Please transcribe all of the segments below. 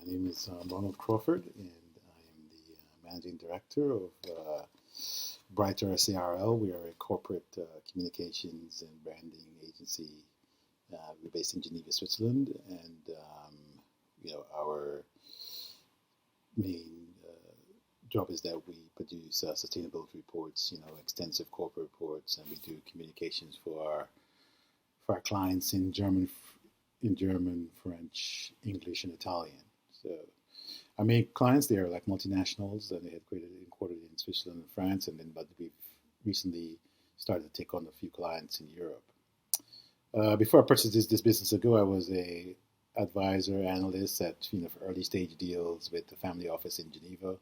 My name is Ronald Crawford, and I am the managing director of Brighter SARL. We are a corporate communications and branding agency. We're based in Geneva, Switzerland, and our main job is that we produce sustainability reports, extensive corporate reports, and we do communications for our clients in German, French, English, and Italian. So our main clients, they are like multinationals, and they headquartered in Switzerland and France, but we've recently started to take on a few clients in Europe. Before I purchased this business ago, I was a advisor, analyst at for early stage deals with the family office in Geneva.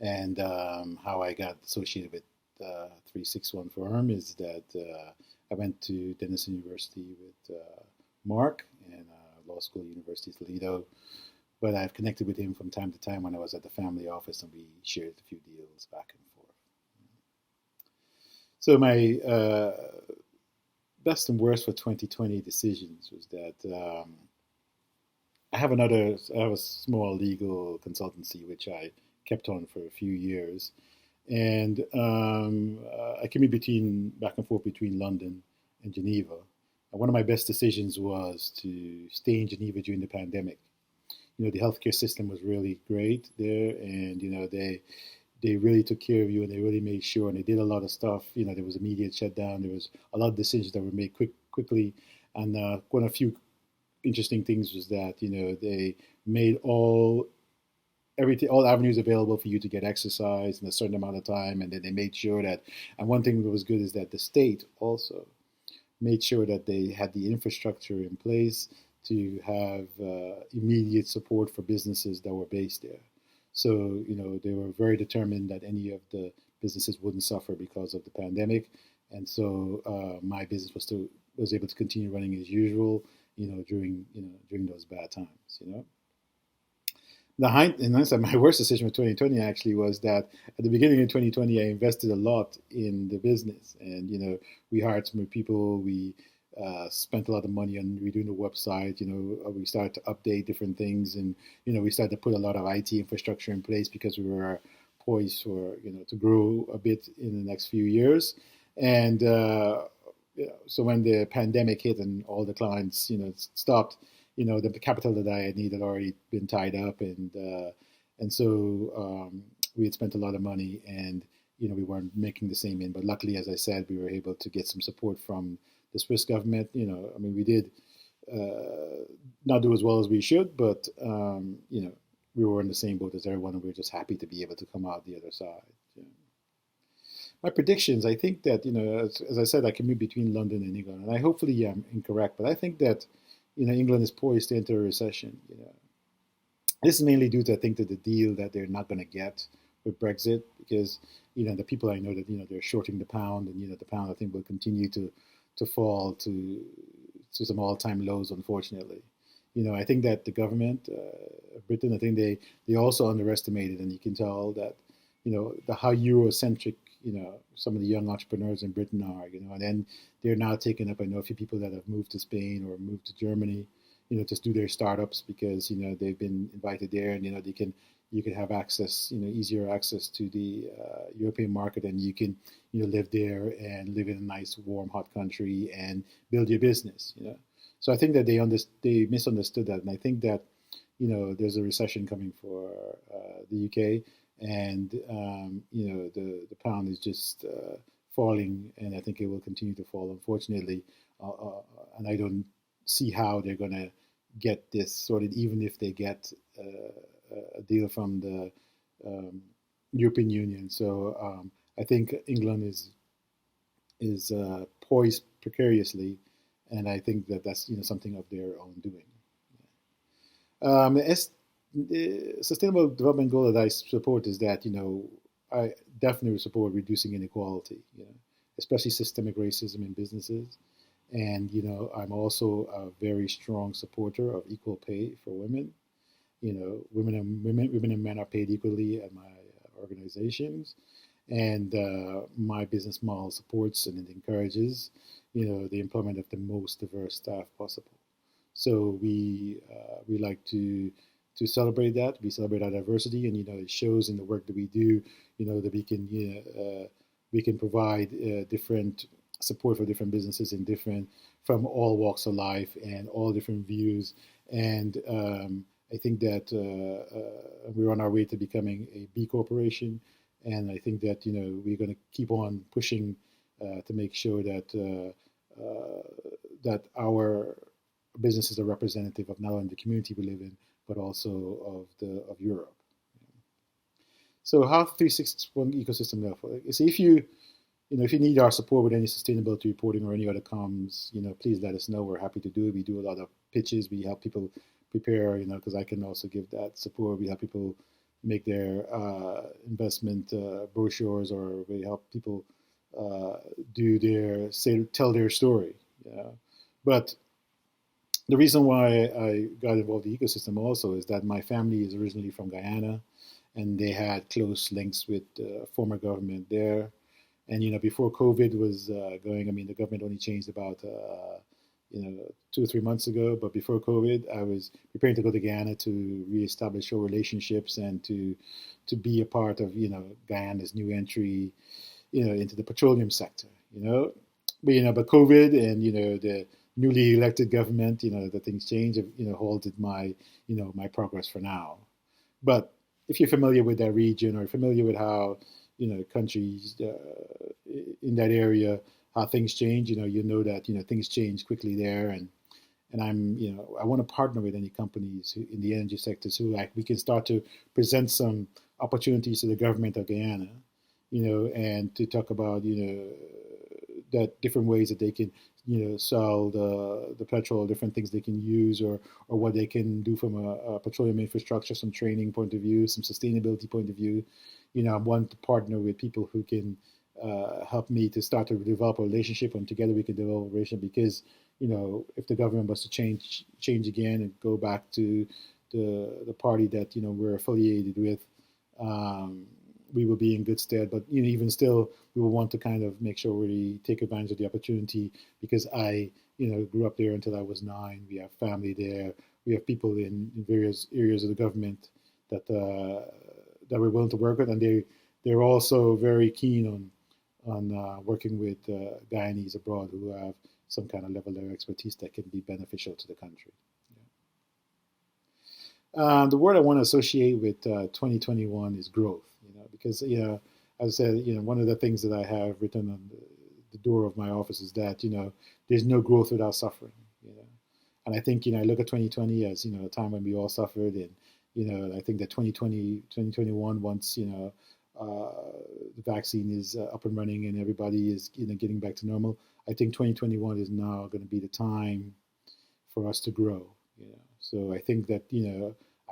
And how I got associated with 361 firm is that I went to Denison University with Mark and Law School University Toledo. But I've connected with him from time to time when I was at the family office, and we shared a few deals back and forth. So my best and worst for 2020 decisions was that I have a small legal consultancy which I kept on for a few years, and I commute back and forth between London and Geneva. And one of my best decisions was to stay in Geneva during the pandemic. The healthcare system was really great there, and they really took care of you, and they really made sure, and they did a lot of stuff. There was immediate shutdown. There was a lot of decisions that were made quickly, and one of the few interesting things was that they made all avenues available for you to get exercise in a certain amount of time, and then they made sure that. And one thing that was good is that the state also made sure that they had the infrastructure in place to have immediate support for businesses that were based there. So, they were very determined that any of the businesses wouldn't suffer because of the pandemic. And so my business was able to continue running as usual, during those bad times, In hindsight, my worst decision for 2020 actually was that at the beginning of 2020, I invested a lot in the business, and we hired some people. We spent a lot of money on redoing the website. We started to update different things, and we started to put a lot of IT infrastructure in place because we were poised for to grow a bit in the next few years. And so when the pandemic hit and all the clients stopped, the capital that I had needed had already been tied up, and so we had spent a lot of money, and we weren't making the same in. But luckily, as I said, we were able to get some support from the Swiss government. We did not do as well as we should, but we were in the same boat as everyone, and we were just happy to be able to come out the other side. My predictions, I think that as I said, I commute between London and England, and I hopefully am incorrect, but I think that England is poised to enter a recession. This is mainly due to, I think, to the deal that they're not going to get with Brexit, because the people I know that they're shorting the pound, and the pound, I think, will continue to fall to some all-time lows, unfortunately. I think that the government of Britain, I think they also underestimated, and you can tell that how Eurocentric some of the young entrepreneurs in Britain are, and then they're now taking up. I know a few people that have moved to Spain or moved to Germany, to do their startups because they've been invited there, and you can have access, easier access to the European market, and you can live there and live in a nice, warm, hot country and build your business. So I think that they misunderstood that, and I think that there's a recession coming for the UK, and the pound is just falling, and I think it will continue to fall, unfortunately. And I don't see how they're going to get this sorted, even if they get a deal from the European Union. So I think England is poised precariously, and I think that that's something of their own doing. The sustainable development goal that I support is that I definitely support reducing inequality, especially systemic racism in businesses, and I'm also a very strong supporter of equal pay for women. Women and men are paid equally at my organizations, and my business model supports and it encourages, the employment of the most diverse staff possible. So we like to to celebrate that. We celebrate our diversity, and it shows in the work that we do. That we can provide different support for different businesses in different from all walks of life and all different views. And I think that we're on our way to becoming a B corporation, and I think that we're going to keep on pushing to make sure that our businesses are representative of not only the community we live in, but also of Europe. So how 361 ecosystem therefore? So if you need our support with any sustainability reporting or any other comms, please let us know. We're happy to do it. We do a lot of pitches. We help people prepare, because I can also give that support. We help people make their investment brochures, or we help people tell their story. But the reason why I got involved in the ecosystem also is that my family is originally from Guyana, and they had close links with the former government there. And before COVID was going, the government only changed about 2 or 3 months ago. But before COVID, I was preparing to go to Guyana to reestablish our relationships and to be a part of Guyana's new entry into the petroleum sector. But COVID and the newly elected government, the things change. Halted my my progress for now. But if you're familiar with that region, or familiar with how countries in that area, how things change, you know that things change quickly there, and I'm I want to partner with any companies in the energy sectors who we can start to present some opportunities to the government of Guyana, and to talk about that different ways that they can sell the petrol, different things they can use, or what they can do from a petroleum infrastructure, some training point of view, some sustainability point of view. I want to partner with people who can help me to start to develop a relationship, and together we can develop a relationship. Because if the government was to change again and go back to the party that we're affiliated with, we will be in good stead. But even still, we will want to kind of make sure we take advantage of the opportunity, because I grew up there until I was 9. We have family there. We have people in various areas of the government that we're willing to work with, and they're also very keen on working with Guyanese abroad who have some kind of level of expertise that can be beneficial to the country. The word I want to associate with 2021 is growth. Because as I said, one of the things that I have written on the door of my office is that there's no growth without suffering. And I think I look at 2020 as a time when we all suffered, and I think that 2021, once the vaccine is up and running and everybody is getting back to normal, I think 2021 is now going to be the time for us to grow. So I think that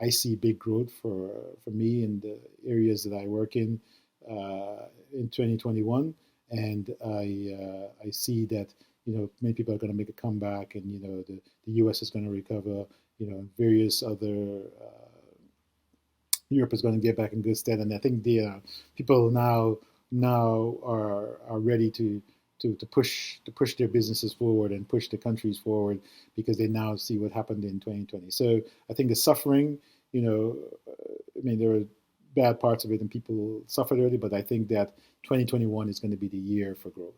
I see big growth for me in the areas that I work in 2021, and I see that many people are going to make a comeback, and the U.S. is going to recover. Various other Europe is going to get back in good stead, and I think the people now are ready to push their businesses forward and push the countries forward, because they now see what happened in 2020. So I think the suffering, there are bad parts of it and people suffered early, but I think that 2021 is going to be the year for growth.